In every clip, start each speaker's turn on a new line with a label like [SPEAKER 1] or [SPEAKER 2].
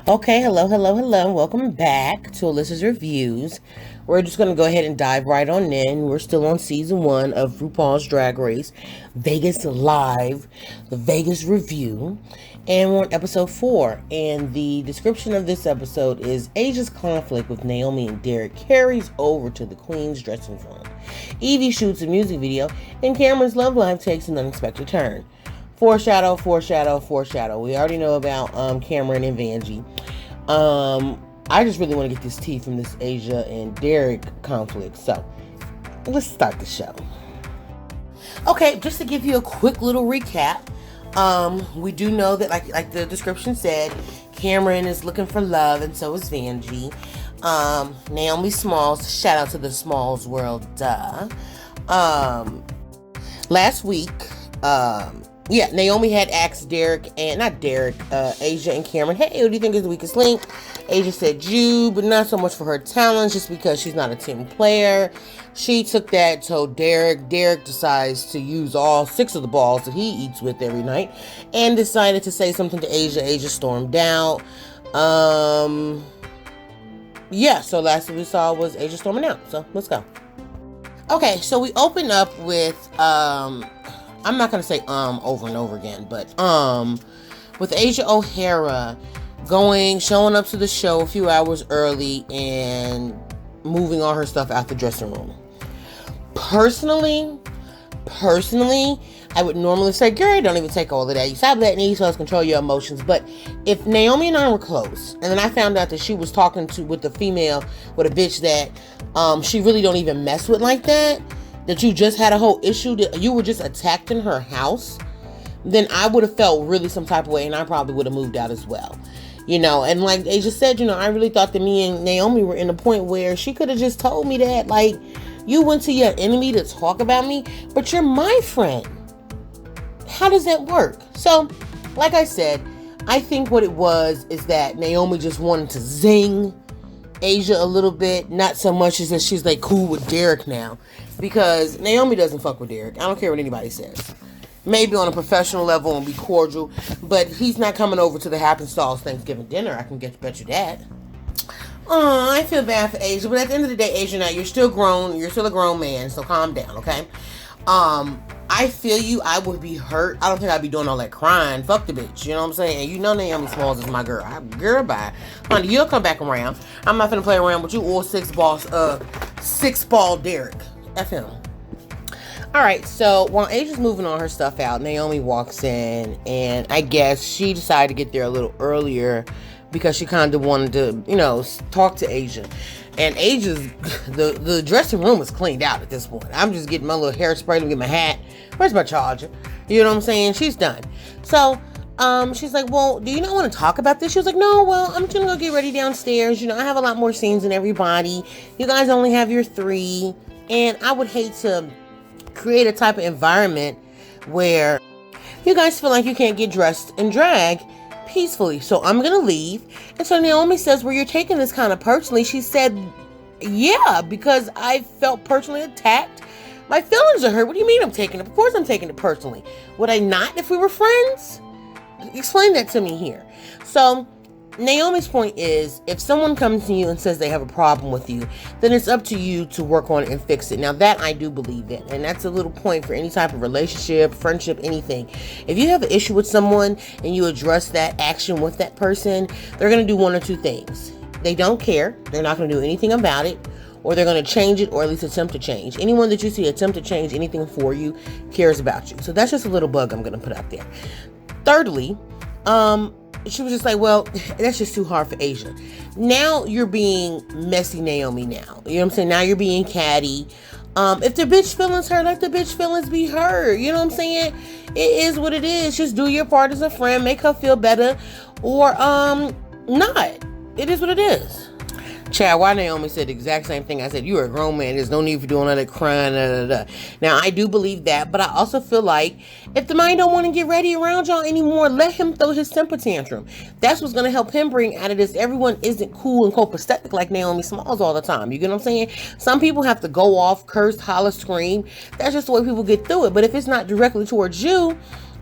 [SPEAKER 1] Okay, hello. Welcome back to Alyssa's Reviews. We're just going to go ahead and dive right on in. We're still on season 1 of RuPaul's Drag Race Vegas Live, the Vegas Review. And we're on episode 4. And the description of this episode is Asia's conflict with Naomi and Derek carries over to the Queen's dressing room. Evie shoots a music video, and Cameron's love life takes an unexpected turn. Foreshadow. We already know about Cameron and Vanjie. I just really want to get this tea from this Asia and Derek conflict. So let's start the show. Okay, just to give you a quick little recap. We do know that like the description said, Cameron is looking for love, and so is Vanjie. Naomi Smalls, shout out to the Smalls world, duh. Last week, Naomi had asked Asia and Cameron, hey, who do you think is the weakest link? Asia said you, but not so much for her talents, just because she's not a team player. She took that to Derek. Derek decides to use all 6 of the balls that he eats with every night and decided to say something to Asia. Asia stormed out. So last we saw was Asia storming out. So let's go. Okay, so we open up with, I'm not going to say over and over again, but with Asia O'Hara showing up to the show a few hours early and moving all her stuff out the dressing room. Personally, I would normally say, girl, don't even take all of that. You stop letting these fellas control your emotions. But if Naomi and I were close, and then I found out that she was talking with a bitch that she really don't even mess with like that you just had a whole issue, that you were just attacked in her house, then I would have felt really some type of way, and I probably would have moved out as well. And like Asia said, I really thought that me and Naomi were in a point where she could have just told me that, like, you went to your enemy to talk about me, but you're my friend. How does that work? So, like I said, I think what it was is that Naomi just wanted to zing Asia a little bit, not so much as that she's like cool with Derek now, because Naomi doesn't fuck with Derek. I don't care what anybody says. Maybe on a professional level and be cordial, but he's not coming over to the Happenstalls Thanksgiving dinner. I can bet you that. Oh, I feel bad for Asia, but at the end of the day, Asia, now you're still grown. You're still a grown man, so calm down, okay? I feel you. I would be hurt. I don't think I'd be doing all that crying. Fuck the bitch. You know what I'm saying? And Naomi Smalls is my girl. Girl, bye. Honey, you'll come back around. I'm not finna play around with you or 6-ball Derek. F him. Alright, so while Asia's moving all her stuff out, Naomi walks in, and I guess she decided to get there a little earlier because she kind of wanted to, talk to Asia. And Asia's, the dressing room is cleaned out at this point. I'm just getting my little hairspray to get my hat. Where's my charger? You know what I'm saying? She's done. So, she's like, well, do you not want to talk about this? She was like, no, well, I'm just going to go get ready downstairs. I have a lot more scenes than everybody. You guys only have your 3. And I would hate to create a type of environment where you guys feel like you can't get dressed and drag peacefully. So I'm going to leave. And so Naomi says, well, you're taking this kind of personally. She said, yeah, because I felt personally attacked. My feelings are hurt. What do you mean I'm taking it? Of course I'm taking it personally. Would I not if we were friends? Explain that to me here. So Naomi's point is, if someone comes to you and says they have a problem with you, then it's up to you to work on it and fix it. Now, that I do believe in, and that's a little point for any type of relationship, friendship, anything. If you have an issue with someone and you address that action with that person, they're going to do one or two things. They don't care. They're not going to do anything about it, or they're going to change it, or at least attempt to change. Anyone that you see attempt to change anything for you cares about you. So that's just a little bug I'm going to put out there. Thirdly, she was just like, well, that's just too hard for Asia. Now you're being messy, Naomi, now. You know what I'm saying? Now you're being catty. If the bitch feelings hurt, let the bitch feelings be hurt. You know what I'm saying? It is what it is. Just do your part as a friend. Make her feel better. Or, not. It is what it is. Chad, why Naomi said the exact same thing I said. You're a grown man. There's no need for doing all that crying. Now, I do believe that, but I also feel like if the man don't want to get ready around y'all anymore, let him throw his temper tantrum. That's what's going to help him bring out of this. Everyone isn't cool and copacetic like Naomi Smalls all the time. You get what I'm saying? Some people have to go off, curse, holler, scream. That's just the way people get through it. But if it's not directly towards you,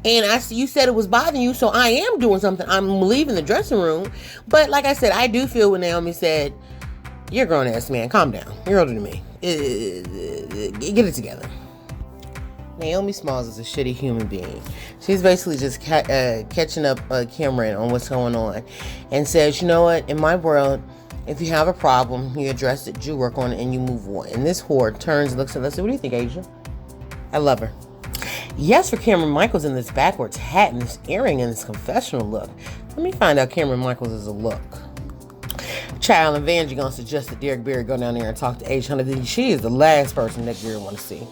[SPEAKER 1] And you said it was bothering you, so I am doing something. I'm leaving the dressing room. But like I said, I do feel when Naomi said, you're a grown-ass man. Calm down. You're older than me. Get it together. Naomi Smalls is a shitty human being. She's basically just catching up Cameron on what's going on. And says, you know what? In my world, if you have a problem, you address it, you work on it, and you move on. And this whore turns and looks at us and says, what do you think, Asia? I love her. Yes, for Cameron Michaels in this backwards hat and this earring and this confessional look. Let me find out Cameron Michaels is a look. Child and Vanjie gonna suggest that Derek Barry go down there and talk to Asia Hunter. She is the last person that Gary want to see.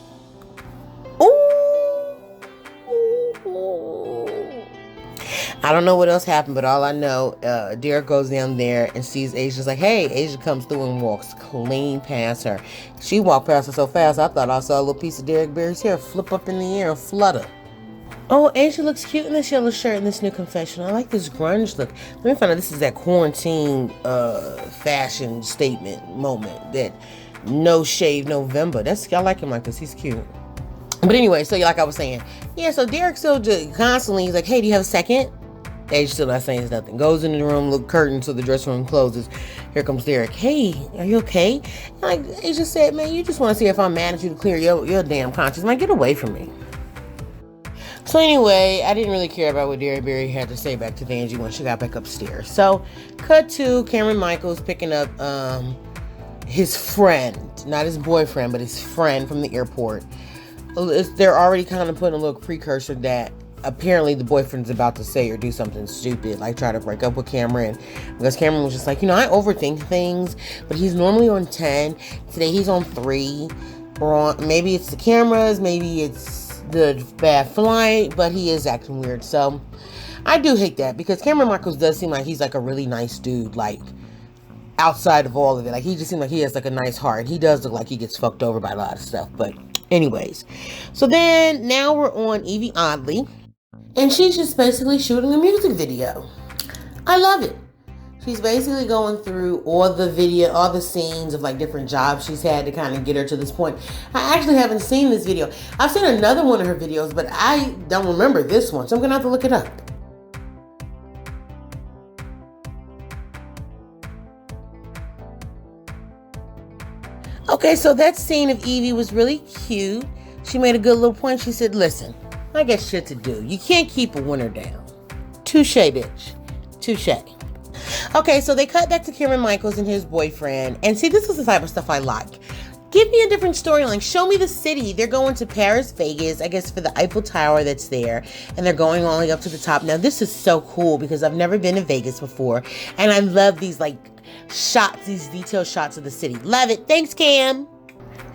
[SPEAKER 1] I don't know what else happened, but all I know, Derek goes down there and sees Asia's like, hey, Asia comes through and walks clean past her. She walked past her so fast, I thought I saw a little piece of Derek Barry's hair flip up in the air and flutter. Oh, Asia looks cute in this yellow shirt and this new confessional. I like this grunge look. Let me find out this is that quarantine fashion statement moment, that no shave November. I like him like this. He's cute. But anyway, so like I was saying, yeah, so Derek still just constantly, he's like, hey, do you have a second? Asia still not saying nothing. Goes into the room, look curtain so the dressing room closes. Here comes Derek. Hey, are you okay? And like Asia said, man, you just want to see if I'm mad at you to clear your damn conscience. Man, get away from me. So anyway, I didn't really care about what Derek Barry had to say back to Vanjie when she got back upstairs. So, cut to Cameron Michaels picking up his friend, not his boyfriend, but his friend from the airport. They're already kind of putting a little precursor that apparently the boyfriend's about to say or do something stupid, like try to break up with Cameron, because Cameron was just like, you know, I overthink things, but he's normally on 10. Today he's on 3. Or maybe it's the cameras, maybe it's the bad flight, but he is acting weird. So I do hate that, because Cameron Michaels does seem like he's like a really nice dude, like outside of all of it. Like he just seems like he has like a nice heart. He does look like he gets fucked over by a lot of stuff, but anyways. So then now we're on Evie Oddly. And she's just basically shooting a music video. I love it. She's basically going through all the scenes of like different jobs she's had to kind of get her to this point. I actually haven't seen this video. I've seen another one of her videos, but I don't remember this one, so I'm gonna have to look it up. Okay, so that scene of Evie was really cute. She made a good little point. She said, listen, I got shit to do. You can't keep a winner down. Touche, bitch. Touche. Okay, so they cut back to Cameron Michaels and his boyfriend. And see, this is the type of stuff I like. Give me a different storyline. Show me the city. They're going to Paris, Vegas, I guess for the Eiffel Tower that's there. And they're going all the way up to the top. Now, this is so cool because I've never been to Vegas before. And I love these like shots, these detailed shots of the city. Love it. Thanks, Cam.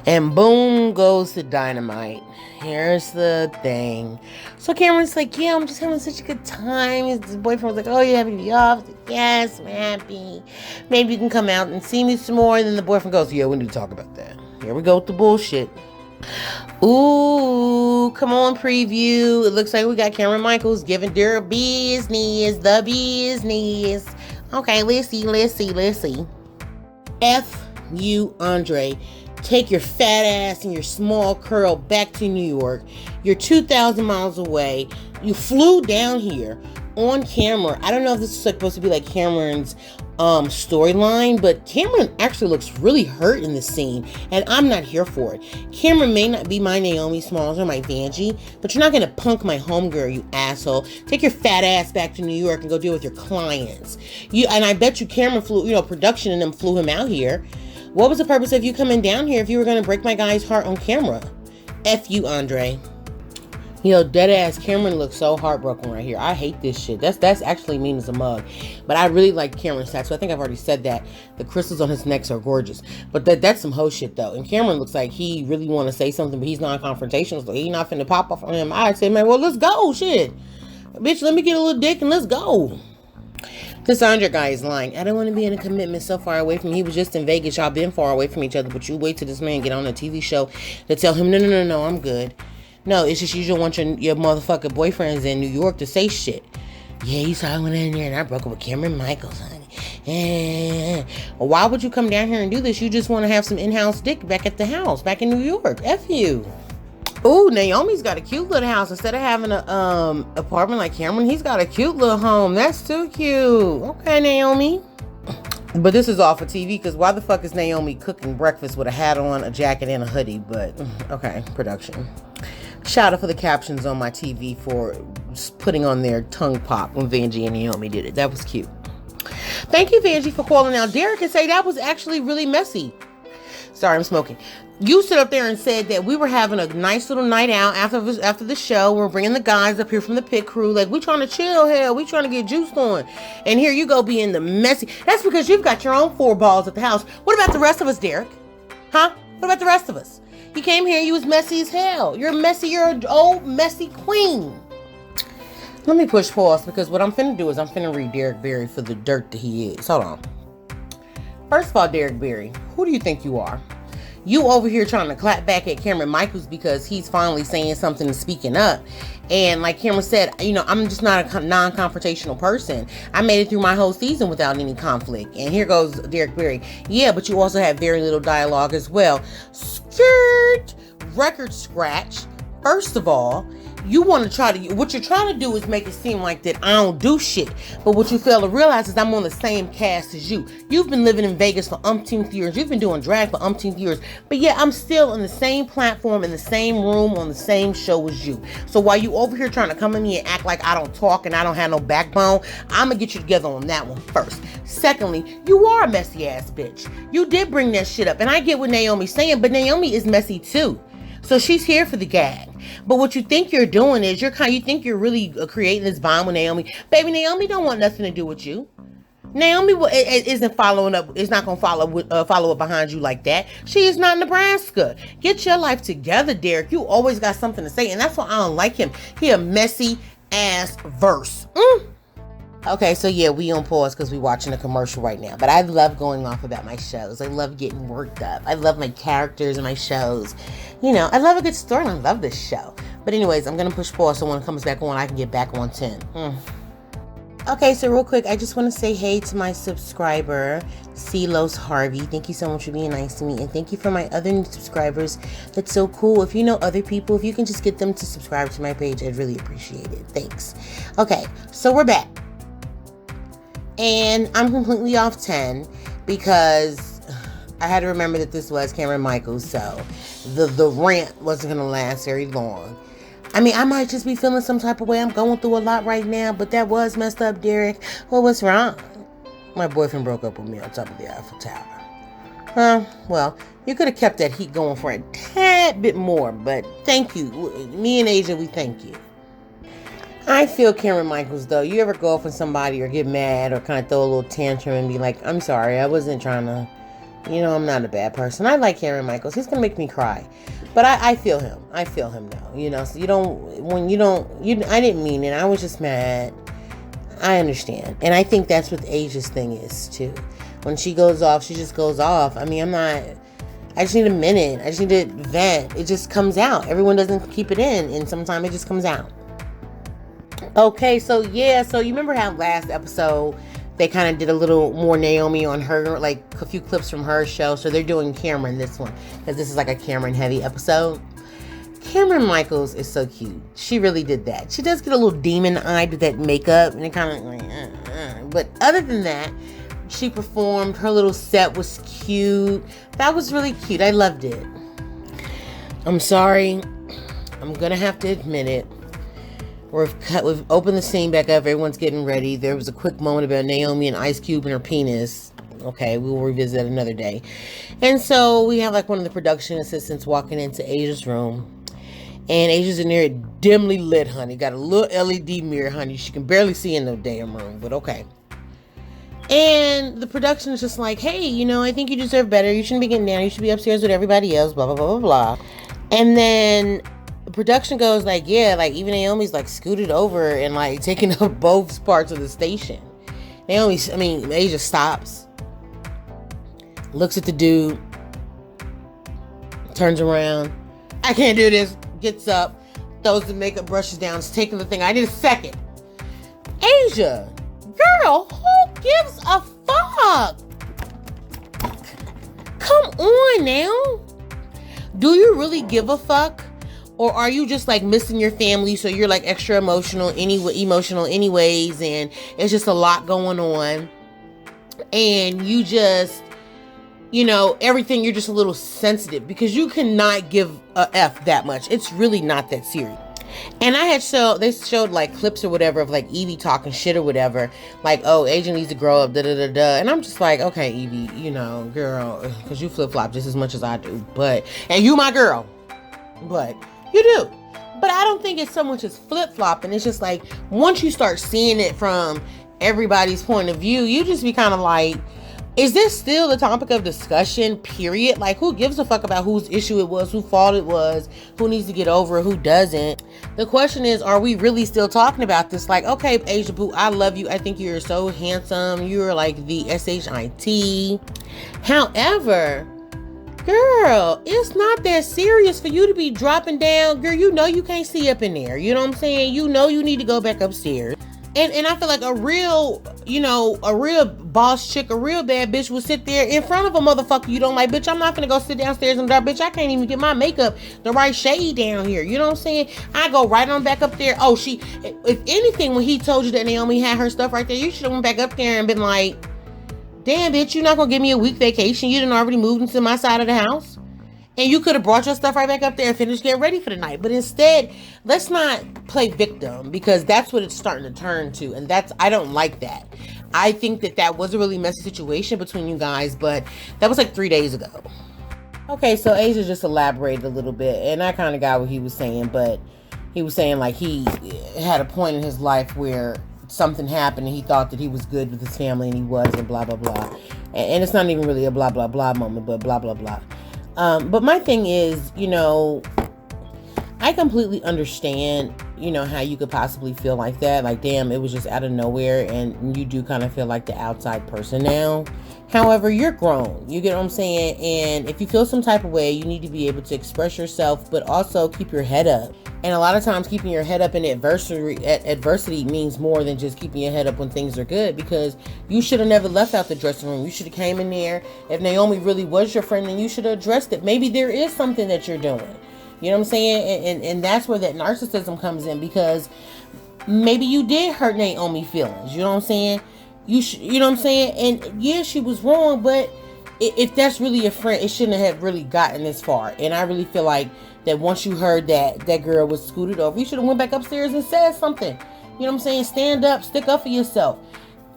[SPEAKER 1] And boom goes the dynamite. Here's the thing. So Cameron's like, yeah, I'm just having such a good time. His boyfriend was like, oh, you happy to be off? Like, yes, I'm happy. Maybe you can come out and see me some more. And then the boyfriend goes, yeah, we need to talk about that. Here we go with the bullshit. Ooh, come on, preview. It looks like we got Cameron Michaels giving their business, the business. Okay, let's see. F you, Andre. Take your fat ass and your small curl back to New York. You're 2,000 miles away. You flew down here on camera. I don't know if this is supposed to be like Cameron's storyline, but Cameron actually looks really hurt in this scene, and I'm not here for it. Cameron may not be my Naomi Smalls or my Vanjie, but you're not gonna punk my homegirl, you asshole. Take your fat ass back to New York and go deal with your clients. And I bet you Cameron flew, production and them flew him out here. What was the purpose of you coming down here if you were going to break my guy's heart on camera? F you, Andre. Deadass Cameron looks so heartbroken right here. I hate this shit. That's actually mean as a mug. But I really like Cameron's tattoo. I think I've already said that. The crystals on his necks are gorgeous. But that's some hoe shit, though. And Cameron looks like he really want to say something, but he's non-confrontational. So he's not finna pop off on him. I say, man, well, let's go, shit. Bitch, let me get a little dick and let's go. This Andre guy is lying. I don't want to be in a commitment so far away from me. He was just in Vegas. Y'all been far away from each other. But you wait till this man get on a TV show to tell him, no, I'm good. No, it's just you don't want your motherfucking boyfriends in New York to say shit. Yeah, you saw I went in there and I broke up with Cameron Michaels, honey. Well, why would you come down here and do this? You just want to have some in-house dick back at the house, back in New York. F you. Ooh, Naomi's got a cute little house. Instead of having a apartment like Cameron, he's got a cute little home. That's too cute. Okay, Naomi. But this is all for TV, because why the fuck is Naomi cooking breakfast with a hat on, a jacket, and a hoodie? But, okay, production. Shout out for the captions on my TV for putting on their tongue pop when Vanjie and Naomi did it. That was cute. Thank you, Vanjie, for calling out Derek and say that was actually really messy. Sorry, I'm smoking. You stood up there and said that we were having a nice little night out after the show. We're bringing the guys up here from the pit crew. Like, we trying to chill, hell. We trying to get juiced on. And here you go being the messy. That's because you've got your own 4 balls at the house. What about the rest of us, Derek? Huh? What about the rest of us? You came here, you was messy as hell. You're messy. You're an old, messy queen. Let me push pause, because what I'm finna do is I'm finna read Derek Barry for the dirt that he is. Hold on. First of all, Derek Barry, who do you think you are? You over here trying to clap back at Cameron Michaels because he's finally saying something and speaking up. And like Cameron said, you know, I'm just not a non-confrontational person. I made it through my whole season without any conflict. And here goes Derek Barry. Yeah, but you also have very little dialogue as well. Skirt, record scratch. First of all, you want to try to, what you're trying to do is make it seem like that I don't do shit. But what you fail to realize is I'm on the same cast as you. You've been living in Vegas for umpteenth years. You've been doing drag for umpteenth years. But yeah, I'm still on the same platform, in the same room, on the same show as you. So while you over here trying to come at me and act like I don't talk and I don't have no backbone, I'm going to get you together on that one first. Secondly, you are a messy ass bitch. You did bring that shit up. And I get what Naomi's saying, but Naomi is messy too. So she's here for the gag. But what you think you're doing is you think you're really creating this bond with Naomi. Baby, Naomi don't want nothing to do with you. Naomi isn't following up. Is not gonna follow up behind you like that. She is not Nebraska. Get your life together, Derek. You always got something to say, and that's why I don't like him. He a messy ass verse. Okay, so yeah, we on pause because we watching a commercial right now. But I love going off about my shows. I love getting worked up. I love my characters and my shows. You know, I love a good story. I love this show. But anyways, I'm going to push pause so when it comes back on, I can get back on 10. Okay, so real quick, I just want to say hey to my subscriber, Celos Harvey. Thank you so much for being nice to me. And thank you for my other new subscribers. That's so cool. If you know other people, if you can just get them to subscribe to my page, I'd really appreciate it. Thanks. Okay, so we're back. And I'm completely off 10 because I had to remember that this was Cameron Michaels, so the rant wasn't going to last very long. I mean, I might just be feeling some type of way. I'm going through a lot right now, but that was messed up, Derek. Well, what's wrong? My boyfriend broke up with me on top of the Eiffel Tower. Well, you could have kept that heat going for a tad bit more, but thank you. Me and Asia, we thank you. I feel Cameron Michaels, though. You ever go off on somebody or get mad or kind of throw a little tantrum and be like, I'm sorry, I wasn't trying to, you know, I'm not a bad person. I like Cameron Michaels. He's going to make me cry. But I feel him. I feel him now. You know, so I didn't mean it. I was just mad. I understand. And I think that's what Asia's thing is, too. When she goes off, she just goes off. I mean, I just need a minute. I just need to vent. It just comes out. Everyone doesn't keep it in. And sometimes it just comes out. Okay, so yeah, so you remember how last episode they kind of did a little more Naomi on her, like a few clips from her show. So they're doing Cameron this one because this is like a Cameron heavy episode. Cameron Michaels is so cute. She really did that. She does get a little demon eyed with that makeup and it kind of like, But other than that, she performed. Her little set was cute. That was really cute. I loved it. I'm sorry. I'm gonna have to admit it. We've opened the scene back up. Everyone's getting ready. There was a quick moment about Naomi and Ice Cube and her penis. Okay, we will revisit that another day. And so we have like one of the production assistants walking into Asia's room. And Asia's in there dimly lit, honey. Got a little LED mirror, honey. She can barely see in the damn room, but okay. And the production is just like, hey, you know, I think you deserve better. You shouldn't be getting down. You should be upstairs with everybody else, blah, blah, blah, blah, blah. And then production goes like, yeah, like even Naomi's like scooted over and like taking up both parts of the station. Asia stops, looks at the dude, turns around. I can't do this. Gets up, throws the makeup brushes down, is taking the thing. I need a second. Asia, girl, who gives a fuck? Come on now. Do you really give a fuck? Or are you just like missing your family, so you're like extra emotional anyways, and it's just a lot going on, and you just, everything, you're just a little sensitive because you cannot give a F that much. It's really not that serious. And they showed like clips or whatever of like Evie talking shit or whatever, like, oh, Asia needs to grow up, da da da da. And I'm just like, okay, Evie, girl, because you flip flop just as much as I do, and you my girl, but you do. But I don't think it's so much as flip flopping. It's just like once you start seeing it from everybody's point of view, you just be kind of like, is this still the topic of discussion, period? Like, who gives a fuck about whose issue it was, whose fault it was, who needs to get over it, who doesn't? The question is, are we really still talking about this? Like, okay, Asia Boo, I love you. I think you're so handsome. You're like the SHIT. However, girl, it's not that serious for you to be dropping down. Girl, you can't see up in there. You know what I'm saying? You need to go back upstairs. And I feel like a real boss chick, a real bad bitch would sit there in front of a motherfucker you don't like. Bitch, I'm not gonna go sit downstairs in the dark. Bitch, I can't even get my makeup the right shade down here. You know what I'm saying? I go right on back up there. Oh, if anything, when he told you that Naomi had her stuff right there, you should have went back up there and been like, damn, bitch, you're not gonna give me a week vacation. You done already moved into my side of the house. And you could have brought your stuff right back up there and finished getting ready for the night. But instead, let's not play victim, because that's what it's starting to turn to. And I don't like that. I think that was a really messy situation between you guys, but that was like 3 days ago. Okay, so Asia just elaborated a little bit, and I kind of got what he was saying, but he was saying like he had a point in his life where something happened and he thought that he was good with his family, and he was, and blah, blah, blah. And it's not even really a blah, blah, blah moment, but blah, blah, blah. But my thing is, I completely understand, how you could possibly feel like that. Like, damn, it was just out of nowhere, and you do kind of feel like the outside person now. However, you're grown. You get what I'm saying? And if you feel some type of way, you need to be able to express yourself, but also keep your head up. And a lot of times keeping your head up in adversity means more than just keeping your head up when things are good, because you should have never left out the dressing room. You should have came in there. If Naomi really was your friend, then you should have addressed it. Maybe there is something that you're doing. You know what I'm saying? And that's where that narcissism comes in, because maybe you did hurt Naomi's feelings. You know what I'm saying? You know what I'm saying? And yeah, she was wrong, but if that's really your friend, it shouldn't have really gotten this far. And I really feel like that once you heard that girl was scooted over, you should have went back upstairs and said something. You know what I'm saying? Stand up, stick up for yourself.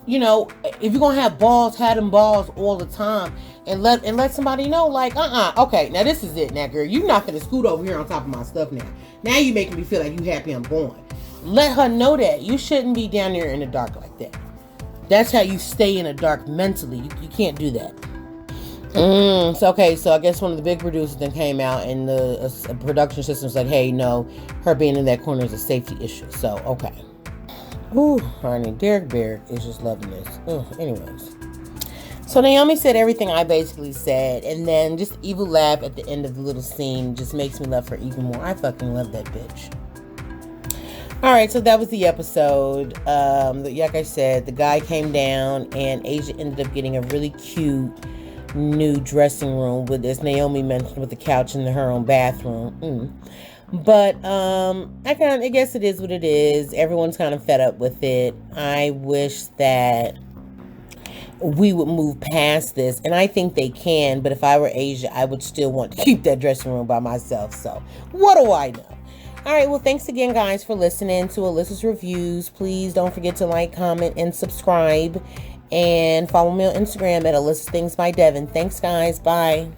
[SPEAKER 1] If you're gonna have balls, have them balls all the time, and let somebody know, like, okay, now this is it. Now, girl, you're not gonna scoot over here on top of my stuff now. Now you making me feel like you happy I'm going. Let her know that you shouldn't be down there in the dark like that. That's how you stay in the dark mentally. You can't do that. So I guess one of the big producers then came out, and the production system said, hey, no, her being in that corner is a safety issue. So, okay. Ooh, honey, Derek Barrett is just loving this. Anyways. So Naomi said everything I basically said, and then just evil laugh at the end of the little scene just makes me love her even more. I fucking love that bitch. Alright, so that was the episode. Like I said, the guy came down, and Asia ended up getting a really cute new dressing room with, as Naomi mentioned, with the couch in her own bathroom. But I guess it is what it is. Everyone's kind of fed up with it. I wish that we would move past this, and I think they can, but if I were Asia, I would still want to keep that dressing room by myself. So what do I know? All right, well, thanks again, guys, for listening to Alyssa's Reviews. Please don't forget to like, comment, and subscribe. And follow me on Instagram at Alyssa Things by Devin. Thanks, guys. Bye.